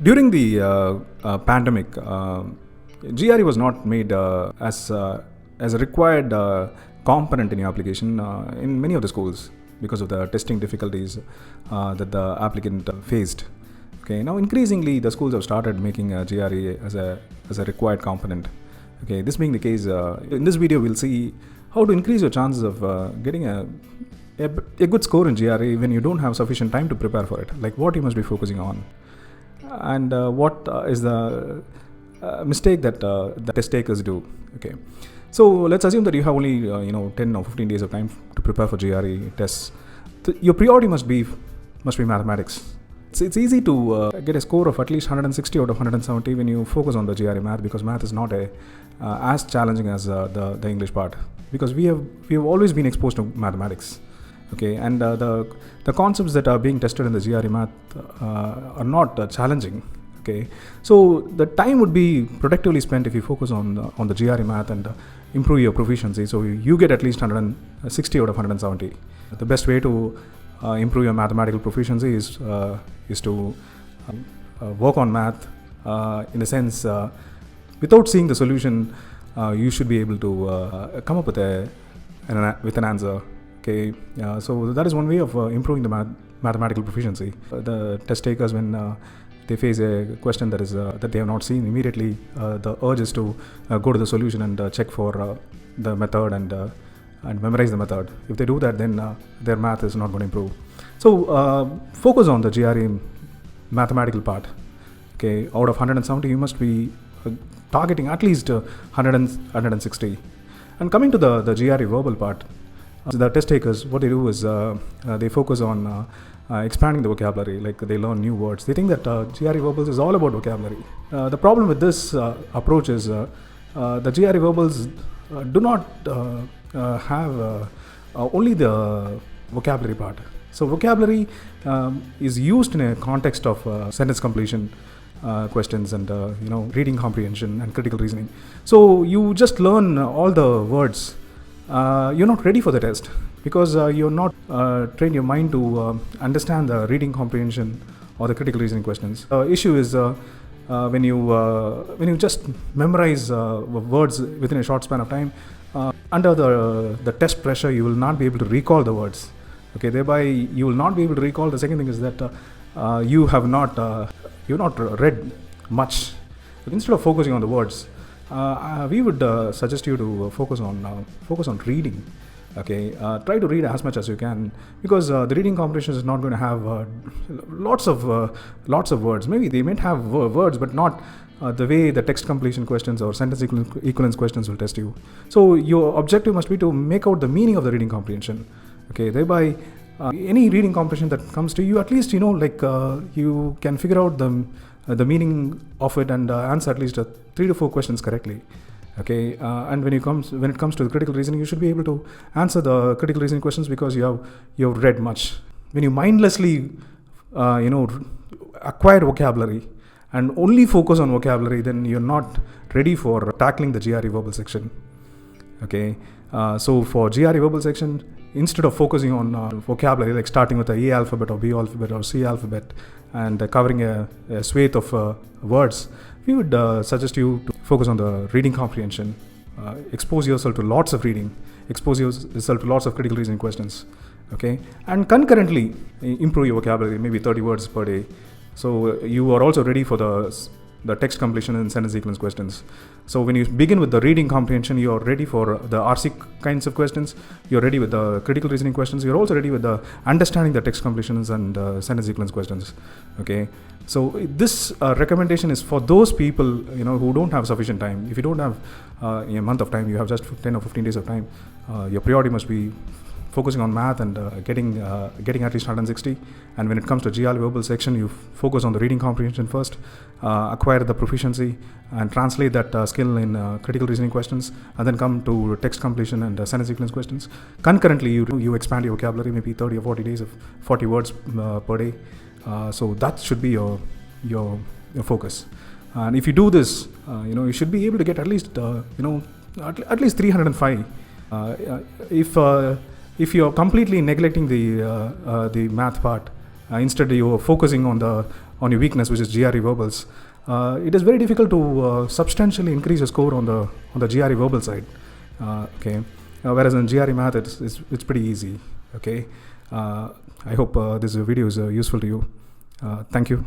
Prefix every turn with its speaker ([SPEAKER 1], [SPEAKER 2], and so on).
[SPEAKER 1] During the pandemic, GRE was not made as a required component in your application in many of the schools because of the testing difficulties that the applicant faced. Okay, now increasingly the schools have started making GRE as a required component. Okay, this being the case, in this video we'll see how to increase your chances of getting a good score in GRE when you don't have sufficient time to prepare for it. Like what you must be focusing on, and what is the mistake that the test takers do. Okay, so let's assume that you have only 10 or 15 days of time to prepare for GRE tests. Your priority must be mathematics. It's easy to get a score of at least 160 out of 170 when you focus on the GRE math, because math is not as challenging as the English part, because we have always been exposed to mathematics. Okay, and the concepts that are being tested in the GRE math are not challenging. Okay, so the time would be productively spent if you focus on the GRE math and improve your proficiency. So you get at least 160 out of 170. The best way to improve your mathematical proficiency is to work on math in the sense without seeing the solution, you should be able to come up with an answer. Okay, so that is one way of improving the mathematical proficiency. The test takers, when they face a question that they have not seen, immediately the urge is to go to the solution and check for the method and memorize the method. If they do that, then their math is not going to improve. So focus on the GRE mathematical part. Okay, out of 170, you must be targeting at least 160. And coming to the GRE verbal part, the test takers, what they do is they focus on expanding the vocabulary. Like they learn new words. They think that GRE verbals is all about vocabulary. The problem with this approach is the GRE verbals do not have only the vocabulary part. So vocabulary is used in a context of sentence completion questions and reading comprehension and critical reasoning. So you just learn all the words. You're not ready for the test because you're not trained your mind to understand the reading comprehension or the critical reasoning questions. Issue is when you just memorize words within a short span of time, under the test pressure, you will not be able to recall the words. Okay, thereby you will not be able to recall. The second thing is that you have not read much. Instead of focusing on the words, we would suggest you to focus on reading. Okay, try to read as much as you can, because the reading comprehension is not going to have lots of words. Maybe they might have words, but not the way the text completion questions or sentence equivalence questions will test you. So your objective must be to make out the meaning of the reading comprehension. Okay, thereby any reading comprehension that comes to you, at least you can figure out the meaning of it and answer at least 3 to 4 questions correctly. Okay, and when it comes to the critical reasoning, you should be able to answer the critical reasoning questions because you have read much. When you mindlessly acquire vocabulary and only focus on vocabulary, then you're not ready for tackling the GRE verbal section. Okay, so for GRE verbal section, instead of focusing on vocabulary, like starting with the A alphabet or B alphabet or C alphabet and covering a swathe of words, we would suggest you to focus on the reading comprehension. Expose yourself to lots of reading. Expose yourself to lots of critical reasoning questions. Okay, and concurrently improve your vocabulary, maybe 30 words per day. So you are also ready for the text completion and sentence sequence questions. So when you begin with the reading comprehension, you are ready for the RC kinds of questions. You're ready with the critical reasoning questions. You're also ready with the understanding the text completions and sentence sequence questions. Okay, so this recommendation is for those people who don't have sufficient time. If you don't have a month of time, you have just 10 or 15 days of time. Your priority must be focusing on math and getting at least 160. And when it comes to GRE verbal section, you focus on the reading comprehension first, acquire the proficiency and translate that skill in critical reasoning questions, and then come to text completion and sentence sequence questions. Concurrently, you expand your vocabulary, maybe 30 or 40 days of 40 words per day. So that should be your focus. And if you do this, you should be able to get at least at least 305. If you're completely neglecting the math part instead you are focusing on your weakness, which is GRE verbals, it is very difficult to substantially increase your score on the GRE verbal side. Okay, whereas in GRE math it's pretty easy. Okay, I hope this video is useful to you. Thank you.